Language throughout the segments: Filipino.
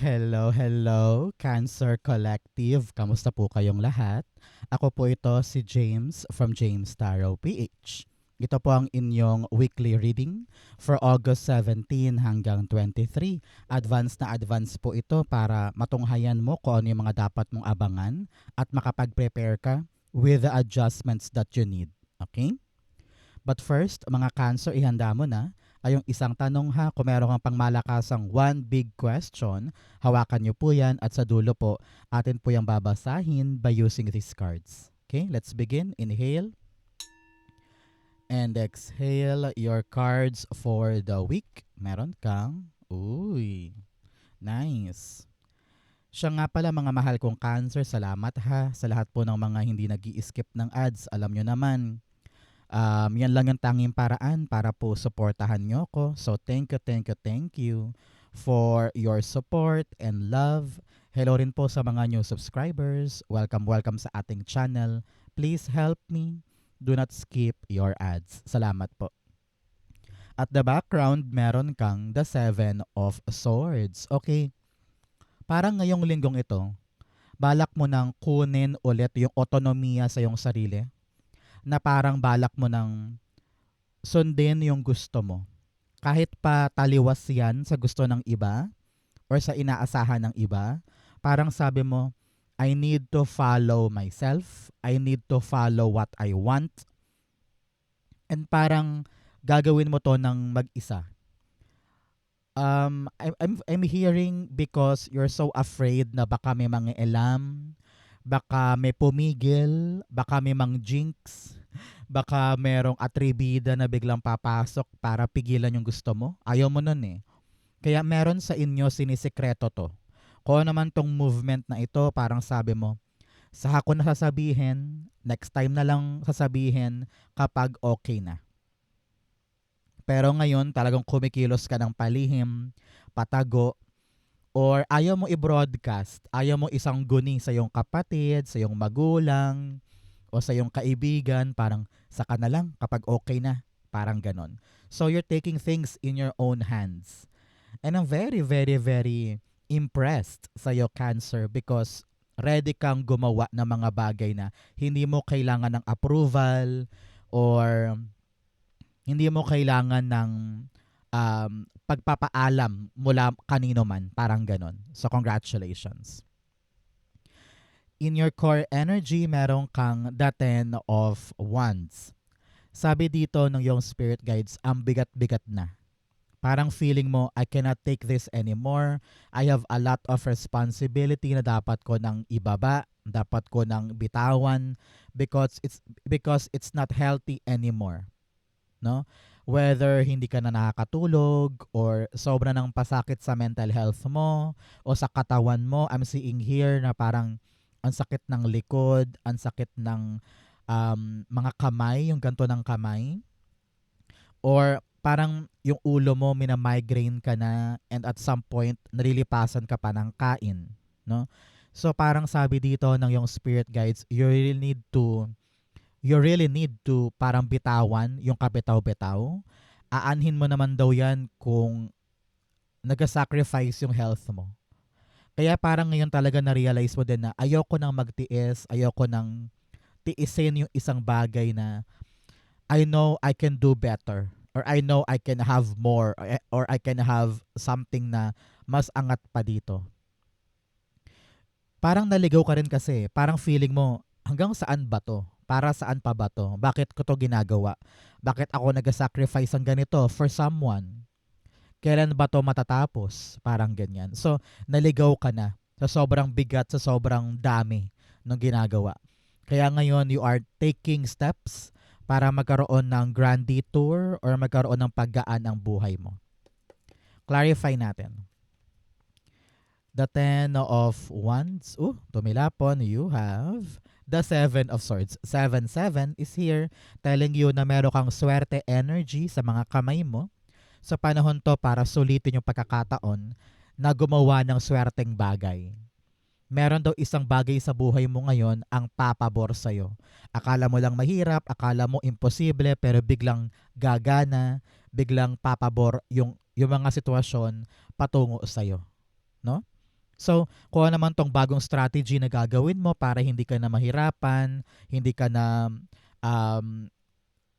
Hello, hello, Cancer Collective. Kamusta po kayong lahat? Ako po ito si James from James Tarot PH. Ito po ang inyong weekly reading for August 17 hanggang 23. Advance po ito para matunghayan mo kung ano yung mga dapat mong abangan at makapag-prepare ka with the adjustments that you need. Okay? But first, mga Cancer, ihanda mo na ay yung isang tanong ha. Kung meron kang pangmalakasang one big question, hawakan nyo po yan at sa dulo po, atin po yung babasahin by using these cards. Okay, let's begin. Inhale and exhale your cards for the week. Meron kang, uy, nice. Siya nga pala mga mahal kong Cancer, salamat ha sa lahat po ng mga hindi nag-i-skip ng ads. Alam nyo naman, yan lang ang tanging paraan para po suportahan nyo ko. So thank you for your support and love. Hello rin po sa mga new subscribers. Welcome sa ating channel. Please help me. Do not skip your ads. Salamat po. At the background, meron kang the Seven of Swords. Okay, parang ngayong linggong ito, balak mo nang kunin ulit yung otonomiya sa iyong sarili, na parang balak mo nang sundin yung gusto mo. Kahit pa taliwas yan sa gusto ng iba or sa inaasahan ng iba, parang sabi mo, I need to follow myself. I need to follow what I want. And parang gagawin mo to ng mag-isa. I'm hearing because you're so afraid na baka may mga elam, baka may pumigil, baka may mang jinx, baka merong atribida na biglang papasok para pigilan yung gusto mo. Ayaw mo nun eh. Kaya meron sa inyo sinisikreto to. Kung ano naman tong movement na ito, parang sabi mo, sa ako na sasabihin, next time na lang sasabihin kapag okay na. Pero ngayon talagang kumikilos ka ng palihim, patago, or ayaw mo i-broadcast, ayaw mo isang guni sa iyong kapatid, sa iyong magulang, o sa iyong kaibigan, parang saka na lang kapag okay na, parang ganon. So you're taking things in your own hands. And I'm very impressed sa iyo, Cancer, because ready kang gumawa ng mga bagay na hindi mo kailangan ng approval or hindi mo kailangan ng pagpapaalam mula kanino man, parang ganon. So congratulations. In your core energy, meron kang the Ten of Wands. Sabi dito ng yung spirit guides, ang bigat-bigat na. Parang feeling mo, I cannot take this anymore. I have a lot of responsibility na dapat ko nang ibaba, dapat ko nang bitawan because it's not healthy anymore. No? Whether hindi ka na nakakatulog or sobra ng pasakit sa mental health mo o sa katawan mo, I'm seeing here na parang ang sakit ng likod, ang sakit ng mga kamay, yung ganto ng kamay. Or parang yung ulo mo, mina-migraine ka na and at some point, nalilipasan ka pa ng kain. No? So parang sabi dito ng yung spirit guides, you really need to parang bitawan yung kabitaw-bitaw. Aanhin mo naman daw yan kung nag-sacrifice yung health mo. Kaya parang ngayon talaga na-realize mo din na ayoko nang magtiis, ayoko nang tiisin yung isang bagay na I know I can do better or I know I can have more or I can have something na mas angat pa dito. Parang naligaw ka rin kasi, parang feeling mo hanggang saan ba to? Para saan pa ba to? Bakit ko to ginagawa? Bakit ako nag-sacrifice ng ganito for someone? Kailan ba to matatapos? Parang ganyan. So, naligaw ka na sa sobrang bigat, sa sobrang dami ng ginagawa. Kaya ngayon, you are taking steps para magkaroon ng grand detour or magkaroon ng paggaan ang buhay mo. Clarify natin. The Ten of Wands. Tumilapon. You have the Seven of Swords. 7-7 is here telling you na meron kang swerte energy sa mga kamay mo. Sa panahon to para sulitin yung pagkakataon na gumawa ng swerteng bagay. Meron daw isang bagay sa buhay mo ngayon ang papabor sa'yo. Akala mo lang mahirap, akala mo imposible, pero biglang gagana, biglang papabor yung mga sitwasyon patungo sa'yo. No? So, kung ano naman tong bagong strategy na gagawin mo para hindi ka na mahirapan, hindi ka na um,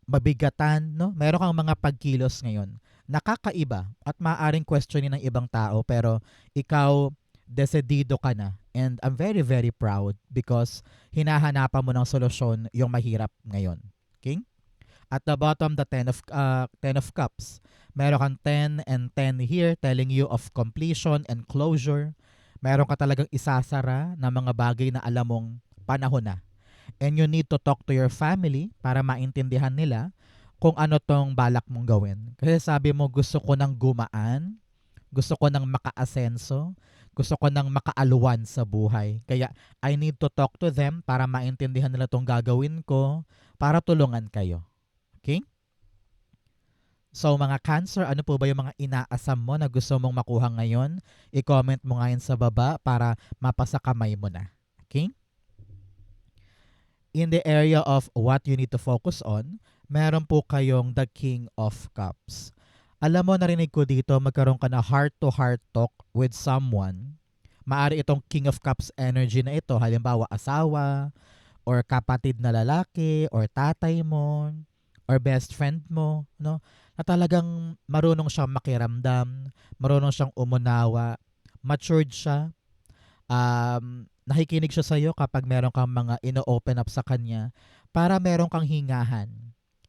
mabigatan, no? Meron kang mga pagkilos ngayon. Nakakaiba at maaaring questionin ng ibang tao pero ikaw desidido ka na. And I'm very very proud because hinahanapan mo ng solusyon yung mahirap ngayon. Okay? At the bottom, the 10 of cups. Meron kang 10 and 10 here telling you of completion and closure. Meron ka talagang isasara na mga bagay na alam mong panahon na. And you need to talk to your family para maintindihan nila kung ano tong balak mong gawin. Kasi sabi mo, gusto ko ng gumaan, gusto ko ng makaasenso, gusto ko ng makaaluwan sa buhay. Kaya I need to talk to them para maintindihan nila tong gagawin ko para tulungan kayo. Okay? So mga Cancer, ano po ba yung mga inaasam mo na gusto mong makuha ngayon? I-comment mo ngayon sa baba para mapasa kamay mo na. Okay? In the area of what you need to focus on, meron po kayong the King of Cups. Alam mo, narinig ko dito, magkaroon ka na heart-to-heart talk with someone. Maari itong King of Cups energy na ito, halimbawa asawa, or kapatid na lalaki, or tatay mo, or best friend mo, no? Na talagang marunong siyang makiramdam, marunong siyang umunawa, matured siya, nakikinig siya sa'yo kapag meron kang mga ino-open up sa kanya para meron kang hingahan.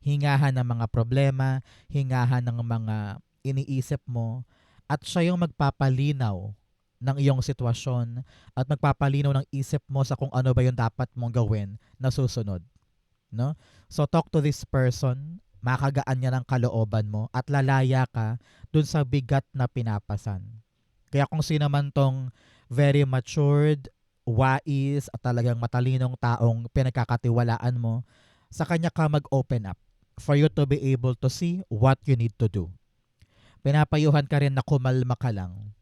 Hingahan ng mga problema, hingahan ng mga iniisip mo, at siya yung magpapalinaw ng iyong sitwasyon at magpapalinaw ng isip mo sa kung ano ba yung dapat mong gawin na susunod. No? So talk to this person, makagaan niya ng kalooban mo at lalaya ka dun sa bigat na pinapasan. Kaya kung sino man tong very matured, wais at talagang matalinong taong pinagkakatiwalaan mo, sa kanya ka mag-open up for you to be able to see what you need to do. Pinapayuhan ka rin na kumalma ka lang.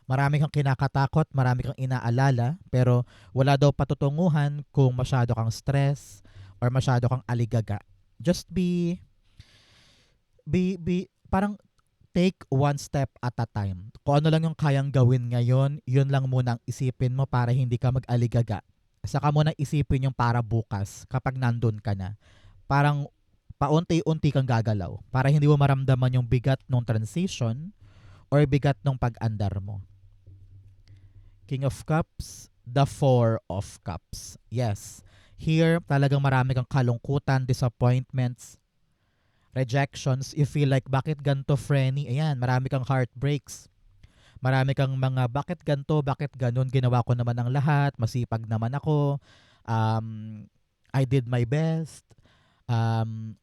Marami kang kinakatakot, marami kang inaalala, pero wala daw patutunguhan kung masyado kang stress or masyado kang aligaga. Just parang take one step at a time. Kung ano lang yung kayang gawin ngayon, yun lang muna ang isipin mo para hindi ka mag-aligaga. Saka mo na isipin yung para bukas kapag nandun ka na. Parang paunti-unti kang gagalaw para hindi mo maramdaman yung bigat ng transition or bigat ng pag-andar mo. King of Cups, the Four of Cups. Yes, here talagang marami kang kalungkutan, disappointments, rejections. You feel like, bakit ganto, Frenny? Ayan, marami kang heartbreaks. Marami kang mga, bakit ganto, bakit ganun? Ginawa ko naman ang lahat, masipag naman ako. I did my best.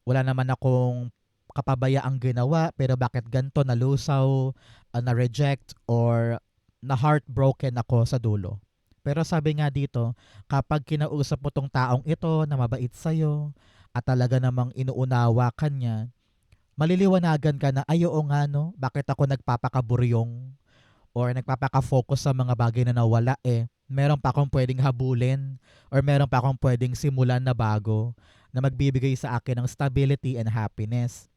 Wala naman akong kapabayaang ginawa, pero bakit ganto, nalusaw, na-reject, or na-heartbroken ako sa dulo. Pero sabi nga dito, kapag kinausap mo tong taong ito na mabait sa'yo at talaga namang inuunawa ka niya, maliliwanagan ka na, ay oo nga no, bakit ako nagpapakaburyong or nagpapaka-focus sa mga bagay na nawala meron pa akong pwedeng habulin or meron pa akong pwedeng simulan na bago na magbibigay sa akin ng stability and happiness.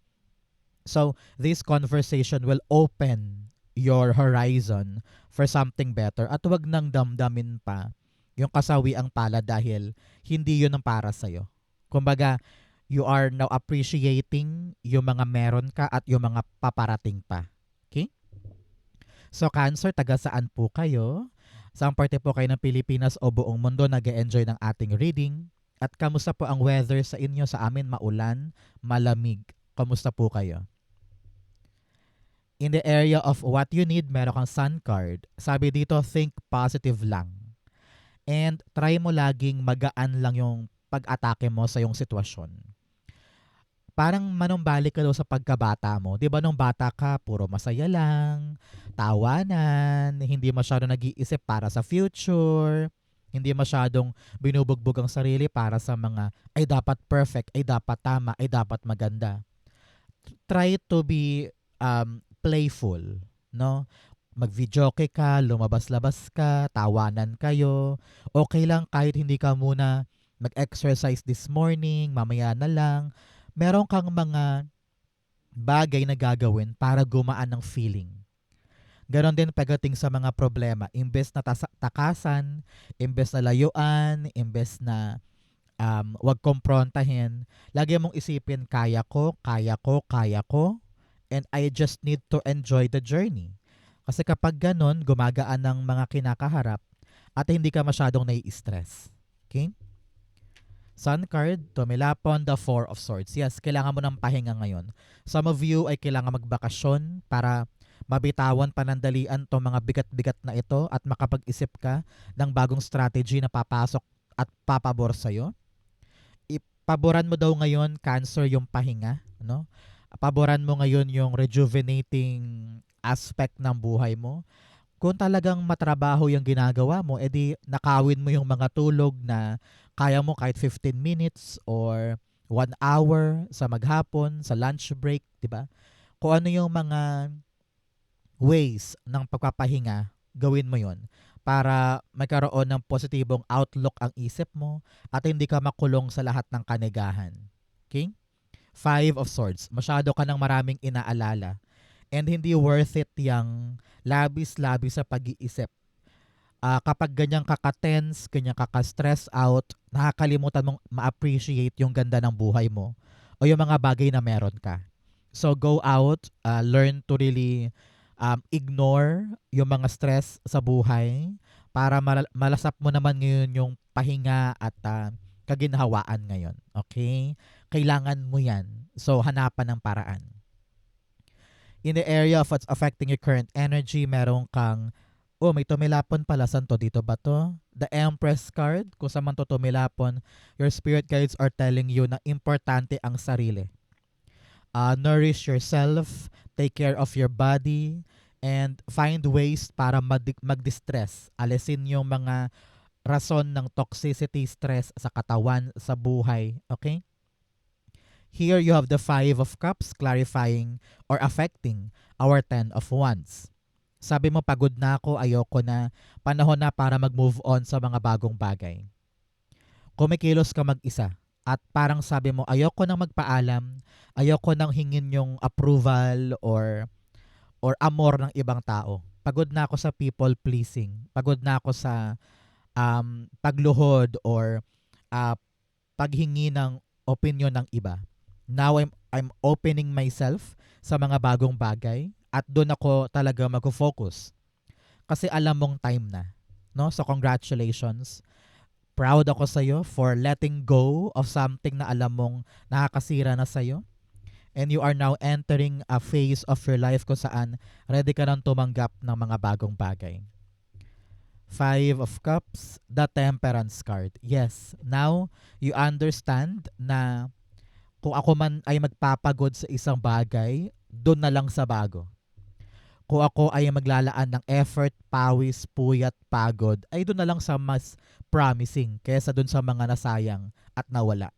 So, this conversation will open your horizon for something better at wag nang damdamin pa yung kasawiang pala dahil hindi yun ang para sa'yo. Kumbaga, you are now appreciating yung mga meron ka at yung mga paparating pa. Okay? So, Cancer, taga saan po kayo? Saan parte po kayo ng Pilipinas o buong mundo nag-enjoy ng ating reading? At kamusta po ang weather sa inyo? Sa amin, maulan, malamig. Kamusta po kayo? In the area of what you need, meron kang sun card. Sabi dito, think positive lang. And try mo laging magaan lang yung pag-atake mo sa yung sitwasyon. Parang manumbalik ka daw sa pagkabata mo. Di ba nung bata ka, puro masaya lang, tawanan, hindi masyado nag-iisip para sa future, hindi masyadong binubugbog ang sarili para sa mga, ay dapat perfect, ay dapat tama, ay dapat maganda. Try to be playful, no? Mag-videoke ka, lumabas-labas ka, tawanan kayo. Okay lang kahit hindi ka muna mag-exercise this morning, mamaya na lang. Meron kang mga bagay na gagawin para gumaan ng feeling. Ganon din pagdating sa mga problema. Imbes na takasan, imbes na layuan, imbes na wag komprontahin, lagi mong isipin, kaya ko, kaya ko, kaya ko, and I just need to enjoy the journey. Kasi kapag ganon, gumagaan ng mga kinakaharap at hindi ka masyadong nai-stress. Okay? Sun card, tumilapon, the Four of Swords. Yes, kailangan mo ng pahinga ngayon. Some of you ay kailangan magbakasyon para mabitawan panandalian tong mga bigat-bigat na ito at makapag-isip ka ng bagong strategy na papasok at papabor sa'yo. Ipaboran mo daw ngayon, Cancer, yung pahinga. No? Paboran mo ngayon yung rejuvenating aspect ng buhay mo. Kung talagang matrabaho yung ginagawa mo, edi nakawin mo yung mga tulog na kaya mo kahit 15 minutes or 1 hour sa maghapon, sa lunch break, di ba? Kung ano yung mga ways ng pagpapahinga, gawin mo yon para magkaroon ng positibong outlook ang isip mo at hindi ka makulong sa lahat ng kanigahan. Okay? Five of Swords. Masyado ka ng maraming inaalala and hindi worth it yung labis-labis sa pag-iisip. Kapag ganyan kaka-tense, ganyan kaka-stress out, nakakalimutan mong ma-appreciate yung ganda ng buhay mo o yung mga bagay na meron ka. So go out, learn to really ignore yung mga stress sa buhay para malasap mo naman ngayon yung pahinga at kaginhawaan ngayon. Okay? Kailangan mo yan. So hanapan ng paraan. In the area of what's affecting your current energy, meron kang, may tumilapon pala. Saan to? Dito ba to? The Empress card. Kung saan man to tumilapon, your spirit guides are telling you na importante ang sarili. Nourish yourself, take care of your body, and find ways para mag-distress. Alisin yung mga rason ng toxicity, stress sa katawan, sa buhay. Okay? Here you have the Five of Cups clarifying or affecting our Ten of Wands. Sabi mo, pagod na ako, ayoko na, panahon na para mag-move on sa mga bagong bagay. Kumikilos ka mag-isa at parang sabi mo, ayoko nang magpaalam, ayoko nang hingin yung approval or amor ng ibang tao. Pagod na ako sa people pleasing. Pagod na ako sa pagluhod or paghingi ng opinion ng iba. Now I'm opening myself sa mga bagong bagay at doon ako talaga mag-focus. Kasi alam mong time na. No? So congratulations. Proud ako sa iyo for letting go of something na alam mong nakakasira na sa iyo. And you are now entering a phase of your life kung saan ready ka nang tumanggap ng mga bagong bagay. Five of Cups, the Temperance card. Yes, now you understand na kung ako man ay magpapagod sa isang bagay, doon na lang sa bago. Kung ako ay maglalaan ng effort, pawis, puyat, pagod, ay doon na lang sa mas promising kaysa doon sa mga nasayang at nawala.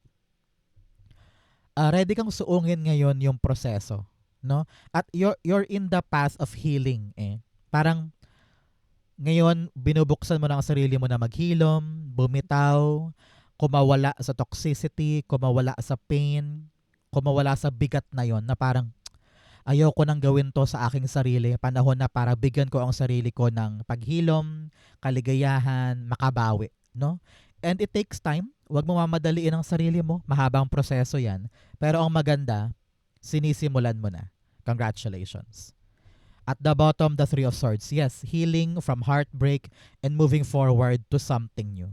Ready kang suungin ngayon yung proseso, no? At you're in the path of healing eh. Parang ngayon binubuksan mo na ang sarili mo na maghilom, bumitaw, kumawala sa toxicity, kumawala sa pain, kumawala sa bigat na yon na parang ayoko nang gawin to sa aking sarili. Panahon na para bigyan ko ang sarili ko ng paghilom, kaligayahan, makabawi, no? And it takes time. Huwag mo mamadaliin ang sarili mo. Mahabang proseso yan. Pero ang maganda, sinisimulan mo na. Congratulations. At the bottom, the Three of Swords. Yes, healing from heartbreak and moving forward to something new.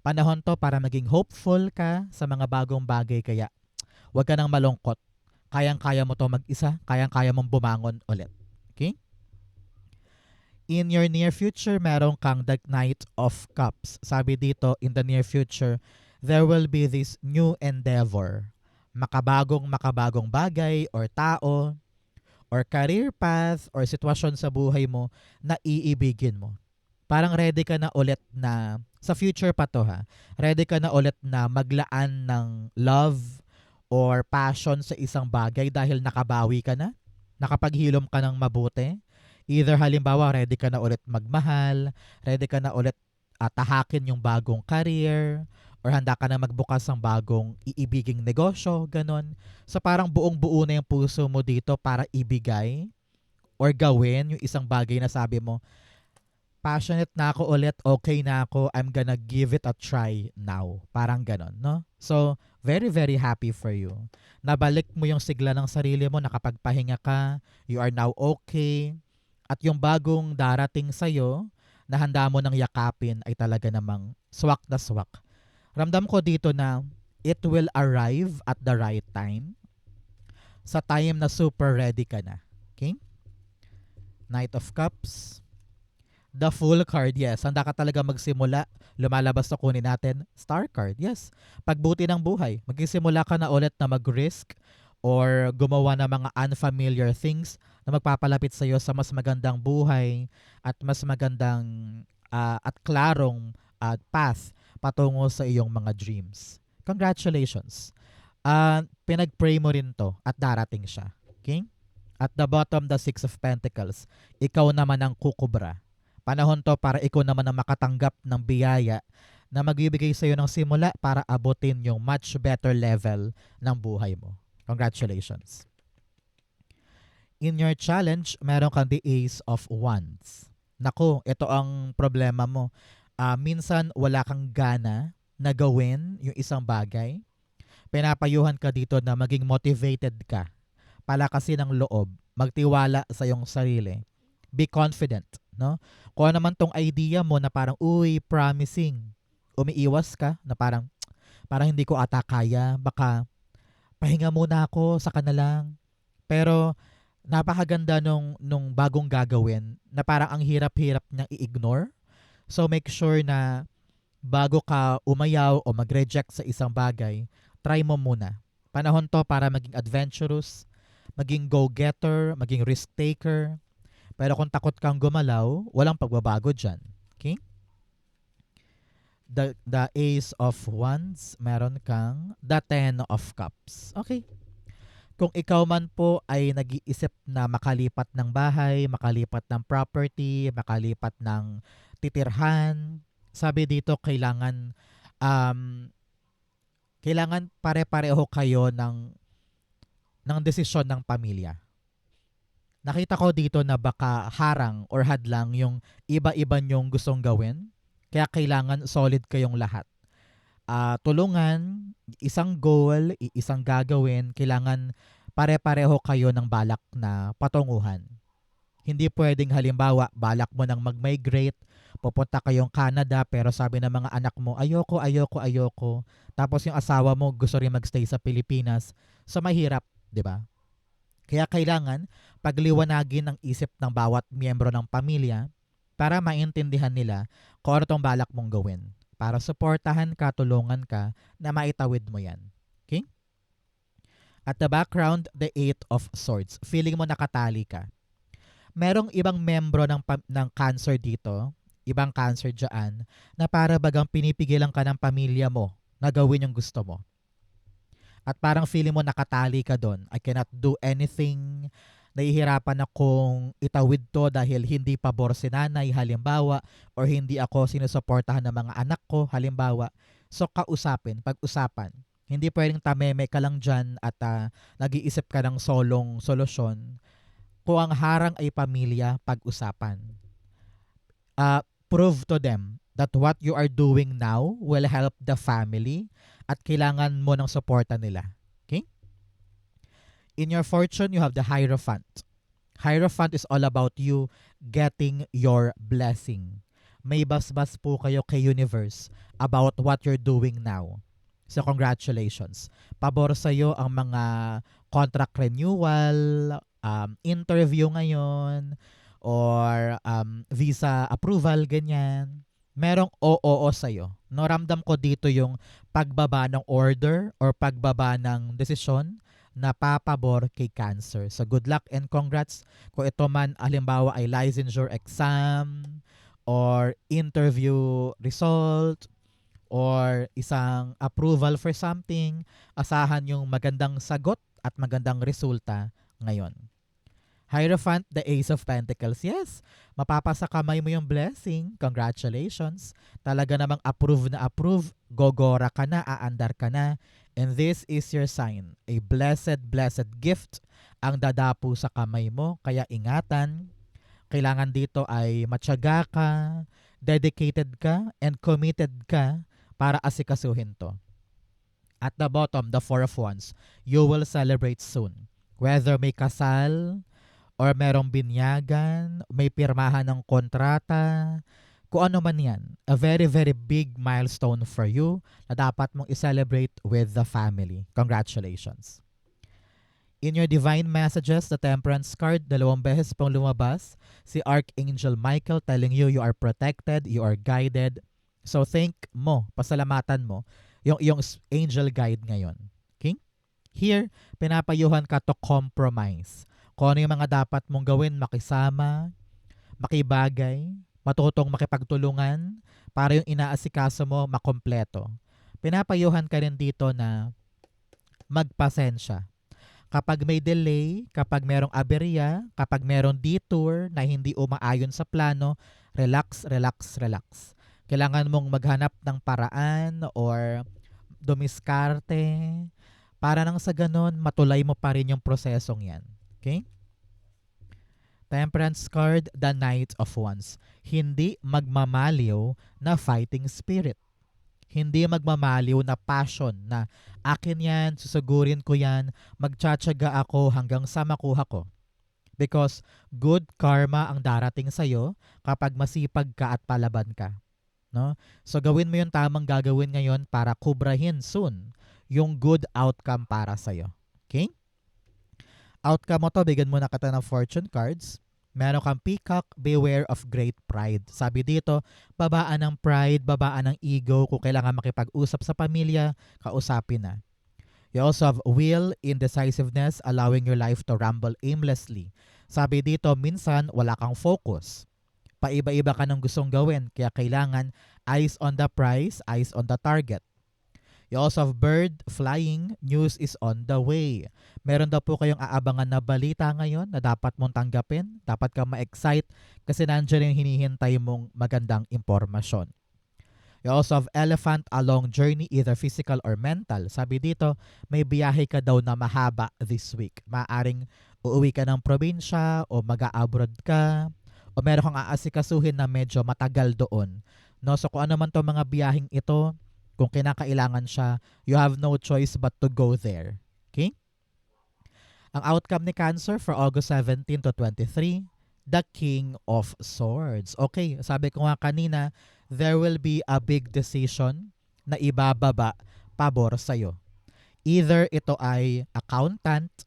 Panahon to para maging hopeful ka sa mga bagong bagay. Kaya huwag ka nang malungkot. Kayang-kaya mo to mag-isa. Kayang-kaya mong bumangon ulit. Okay? In your near future, meron kang the Knight of Cups. Sabi dito, in the near future, there will be this new endeavor. Makabagong bagay or tao or career path or sitwasyon sa buhay mo na iibigin mo. Parang ready ka na ulit na, sa future pa to ha, ready ka na ulit na maglaan ng love or passion sa isang bagay dahil nakabawi ka na, nakapaghilom ka ng mabuti. Either halimbawa, ready ka na ulit magmahal, ready ka na ulit tahakin yung bagong career, or handa ka na magbukas ng bagong iibiging negosyo, ganon. So parang buong buo na yung puso mo dito para ibigay or gawin yung isang bagay na sabi mo, passionate na ako ulit, okay na ako, I'm gonna give it a try now. Parang ganon, no? So, very, very happy for you. Nabalik mo yung sigla ng sarili mo, nakapagpahinga ka, you are now okay, at yung bagong darating sa'yo, na handa mo ng yakapin ay talaga namang swak na swak. Ramdam ko dito na it will arrive at the right time, sa time na super ready ka na. Okay? Knight of Cups. The Fool card, yes. Handa ka talaga magsimula. Lumalabas na kunin natin. Star card, yes. Pagbuti ng buhay. Magsisimula ka na ulit na mag-risk or gumawa ng mga unfamiliar things na magpapalapit sa iyo sa mas magandang buhay at mas magandang at klarong path patungo sa iyong mga dreams. Congratulations. Pinag-pray mo rin to at darating siya. Okay? At the bottom, the Six of Pentacles. Ikaw naman ang kukubra. Panahon to para ikaw naman ang makatanggap ng biyaya na magbibigay sa iyo ng simula para abutin yung much better level ng buhay mo. Congratulations. In your challenge, meron kang the Ace of Wands. Naku, ito ang problema mo. Minsan wala kang gana na gawin yung isang bagay. Pinapayuhan ka dito na maging motivated ka. Palakasin ng loob. Magtiwala sa iyong sarili. Be confident, no? Kung ano naman tong idea mo na parang, uy, promising. Umiiwas ka na parang hindi ko ata kaya. Baka pahinga muna ako, saka na lang. Pero napakaganda nung bagong gagawin na parang ang hirap-hirap niyang i-ignore. So make sure na bago ka umayaw o mag-reject sa isang bagay, try mo muna. Panahon to para maging adventurous, maging go-getter, maging risk-taker. Pero kung takot kang gumalaw, walang pagbabago dyan. Okay? The Ace of Wands, meron kang the Ten of Cups. Okay. Kung ikaw man po ay nag-iisip na makalipat ng bahay, makalipat ng property, makalipat ng titirhan, sabi dito kailangan pare-pareho kayo ng desisyon ng pamilya. Nakita ko dito na baka harang or hadlang yung iba-iba nyong gustong gawin. Kaya kailangan solid kayong lahat. Tulungan, isang goal, isang gagawin, kailangan pare-pareho kayo ng balak na patunguhan. Hindi pwedeng halimbawa, balak mo nang mag-migrate, pupunta kayong Canada pero sabi ng mga anak mo, ayoko. Tapos yung asawa mo gusto rin magstay sa Pilipinas. So mahirap, di ba? Kaya kailangan pagliwanagin ang isip ng bawat miyembro ng pamilya para maintindihan nila kung ano tong balak mong gawin. Para suportahan ka, tulungan ka na maitawid mo yan. Okay? At the background, the Eight of Swords. Feeling mo nakatali ka. Merong ibang membro ng Cancer dito, ibang Cancer dyan, na para bagang pinipigilan ka ng pamilya mo na gawin yung gusto mo. At parang feeling mo nakatali ka doon. I cannot do anything. Nahihirapan akong itawid to dahil hindi pabor si nanay, halimbawa, or hindi ako sinusuportahan ng mga anak ko, halimbawa. So pag-usapan. Hindi pwedeng tameme ka lang dyan at nag-iisip ka ng solong solusyon. Kung ang harang ay pamilya, pag-usapan. Prove to them that what you are doing now will help the family at kailangan mo ng suporta nila. Okay? In your fortune, you have the Hierophant. Hierophant is all about you getting your blessing. May basbas po kayo kay universe about what you're doing now. So congratulations. Pabor sa'yo ang mga contract renewal, interview ngayon, or visa approval, ganyan. Merong OOO sa'yo. No, ramdam ko dito yung pagbaba ng order or pagbaba ng desisyon na papabor kay Cancer. So good luck and congrats. Kung ito man halimbawa ay licensure exam or interview result or isang approval for something, asahan yung magandang sagot at magandang resulta ngayon. Hierophant, the Ace of Pentacles. Yes, mapapasa kamay mo yung blessing. Congratulations. Talaga namang approve na approve. Gogora ka na, aandar ka na. And this is your sign. A blessed, blessed gift ang dadapo sa kamay mo. Kaya ingatan, kailangan dito ay matyaga ka, dedicated ka, and committed ka para asikasuhin to. At the bottom, the Four of Wands, you will celebrate soon. Whether may kasal, or merong binyagan, may pirmahan ng kontrata, kung ano man yan. A very, very big milestone for you na dapat mong i-celebrate with the family. Congratulations. In your divine messages, the Temperance card, 2 beses pong lumabas, si Archangel Michael telling you you are protected, you are guided. So thank mo, pasalamatan mo, yung angel guide ngayon. Okay? Here, pinapayuhan ka to compromise. Kung ano yung mga dapat mong gawin, makisama, makibagay, matutong makipagtulungan, para yung inaasikaso mo makompleto. Pinapayuhan ka rin dito na magpasensya. Kapag may delay, kapag merong aberya, kapag merong detour na hindi umaayon sa plano, relax, relax, relax. Kailangan mong maghanap ng paraan or dumiskarte para nang sa ganun, matulay mo pa rin yung prosesong yan. Okay? Temperance card, the Knight of Wands. Hindi magmamaliw na fighting spirit. Hindi magmamaliw na passion na akin yan, susugurin ko yan, magtsatsaga ako hanggang sa makuha ko. Because good karma ang darating sa'yo kapag masipag ka at palaban ka. No? So gawin mo yung tamang gagawin ngayon para kubrahin soon yung good outcome para sa'yo. Okay? Outcome mo to, bigyan mo na kita ng fortune cards. Meron kang peacock, beware of great pride. Sabi dito, babaan ng pride, babaan ng ego. Kung kailangan makipag-usap sa pamilya, kausapin na. You also have will, indecisiveness, allowing your life to ramble aimlessly. Sabi dito, minsan wala kang focus. Paiba-iba ka ng gustong gawin, kaya kailangan eyes on the prize, eyes on the target. You also have bird, flying, news is on the way. Meron daw po kayong aabangan na balita ngayon na dapat mong tanggapin. Dapat kang ma-excite kasi nandiyan yung hinihintay mong magandang impormasyon. You also have elephant, a long journey, either physical or mental. Sabi dito, may biyahe ka daw na mahaba this week. Maaring uuwi ka ng probinsya o mag-a-abroad ka o meron kang aasikasuhin na medyo matagal doon. No? So kung ano man to mga biyaheng ito, kung kinakailangan siya, you have no choice but to go there. Okay? Ang outcome ni Cancer for August 17 to 23, the King of Swords. Okay, sabi ko nga kanina, there will be a big decision na ibababa pabor sa'yo. Either ito ay accountant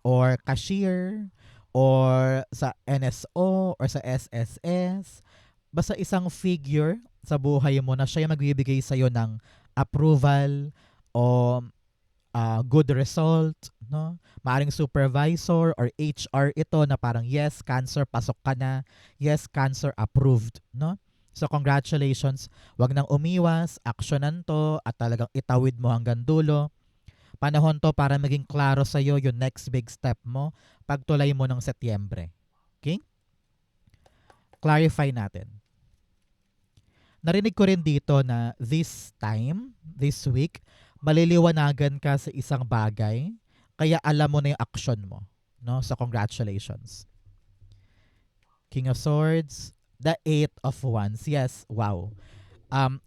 or cashier or sa NSO or sa SSS. Basta isang figure sa buhay mo na siya yung magbibigay sa'yo ng approval o good result, no? Maaring supervisor or HR ito na parang yes, Cancer, pasok ka na. Yes, Cancer, approved, no? So congratulations, wag nang umiwas, aksyonan to at talagang itawid mo hanggang dulo. Panahon to para maging klaro sa'yo yung next big step mo pagtulay mo ng Setyembre. Okay? Clarify natin. Narinig ko rin dito na this time, this week, maliliwanagan ka sa isang bagay, kaya alam mo na yung action mo. No? So congratulations. King of Swords, the Eight of Wands. Yes, wow.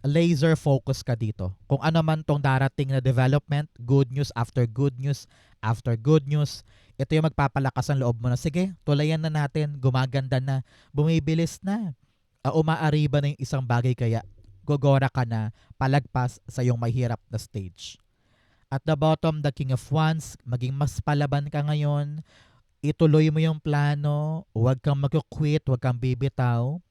Laser focus ka dito. Kung ano man tong darating na development, good news after good news after good news, ito yung magpapalakas ang loob mo na, sige, tulayan na natin, gumaganda na, bumibilis na. Umaariba na yung isang bagay kaya gogora ka na palagpas sa iyong mahirap na stage. At the bottom, the King of Wands, maging mas palaban ka ngayon, ituloy mo yung plano, huwag kang mag-quit, huwag kang bibitaw,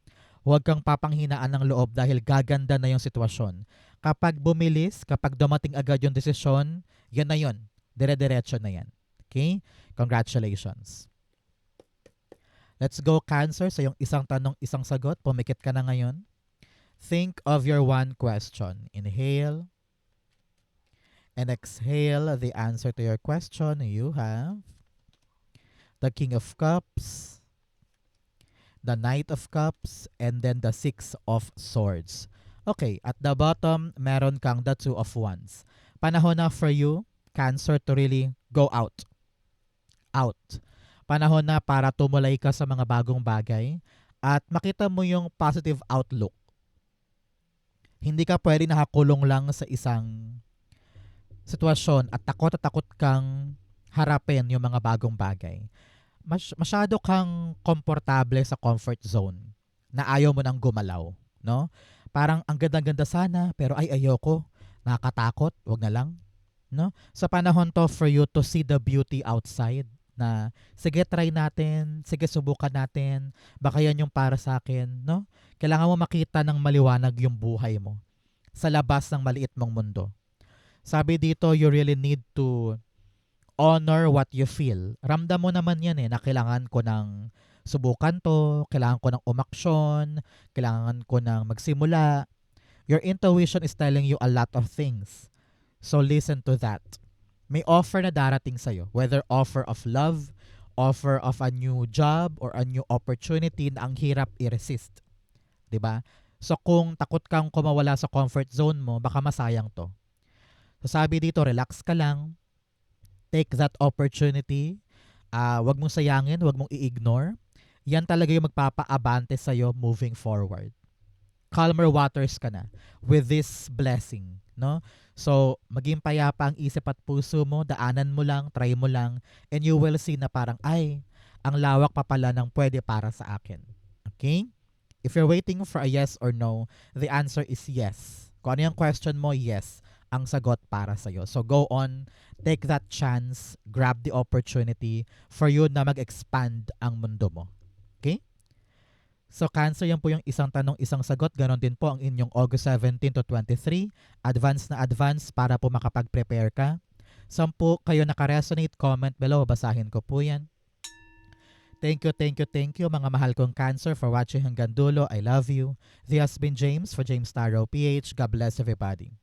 huwag kang papanghinaan ng loob dahil gaganda na yung sitwasyon. Kapag bumilis, kapag dumating agad yung desisyon, yan na yun. Dire-diretso na yan. Okay? Congratulations. Let's go, Cancer. Sa yung isang tanong, isang sagot. Pumikit ka na ngayon. Think of your one question. Inhale. And exhale the answer to your question. You have the King of Cups, the Knight of Cups, and then the Six of Swords. Okay, at the bottom, meron kang the Two of Wands. Panahon na for you, Cancer, to really go out. out. Panahon na para tumulay ka sa mga bagong bagay at makita mo yung positive outlook. Hindi ka pwede nakakulong lang sa isang sitwasyon at takot kang harapin yung mga bagong bagay. Masyado kang komportable sa comfort zone na ayaw mo nang gumalaw, no? Parang ang ganda-ganda sana pero ay ayoko, nakakatakot, wag na lang, no? Sa panahon to for you to see the beauty outside na sige try natin, sige subukan natin, baka yan yung para sa akin, no? Kailangan mo makita ng maliwanag yung buhay mo sa labas ng maliit mong mundo. Sabi dito, you really need to honor what you feel. Ramdam mo naman yan na kailangan ko ng subukan to, kailangan ko ng umaksyon, kailangan ko ng magsimula. Your intuition is telling you a lot of things. So listen to that. May offer na darating sa'yo, whether offer of love, offer of a new job, or a new opportunity na ang hirap i-resist. 'Di ba? So kung takot kang kumawala sa comfort zone mo, baka masayang to. So sabi dito, relax ka lang, take that opportunity, wag mong sayangin, wag mong i-ignore. Yan talaga yung magpapa-abante sa'yo moving forward. Calmer waters ka na with this blessing, no? So, maging payapa ang isip at puso mo, daanan mo lang, try mo lang, and you will see na parang, ay, ang lawak pa pala ng pwede para sa akin. Okay? If you're waiting for a yes or no, the answer is yes. Kung ano yung question mo, yes, ang sagot para sa'yo. So go on, take that chance, grab the opportunity for you na mag-expand ang mundo mo. Okay? So Cancer, yan po yung isang tanong, isang sagot. Ganon din po ang inyong August 17 to 23. Advance na advance para po makapag-prepare ka. Saan po kayo nakaresonate, comment below. Basahin ko po yan. Thank you mga mahal kong Cancer for watching hanggang dulo. I love you. This has been James for James Taro PH. God bless everybody.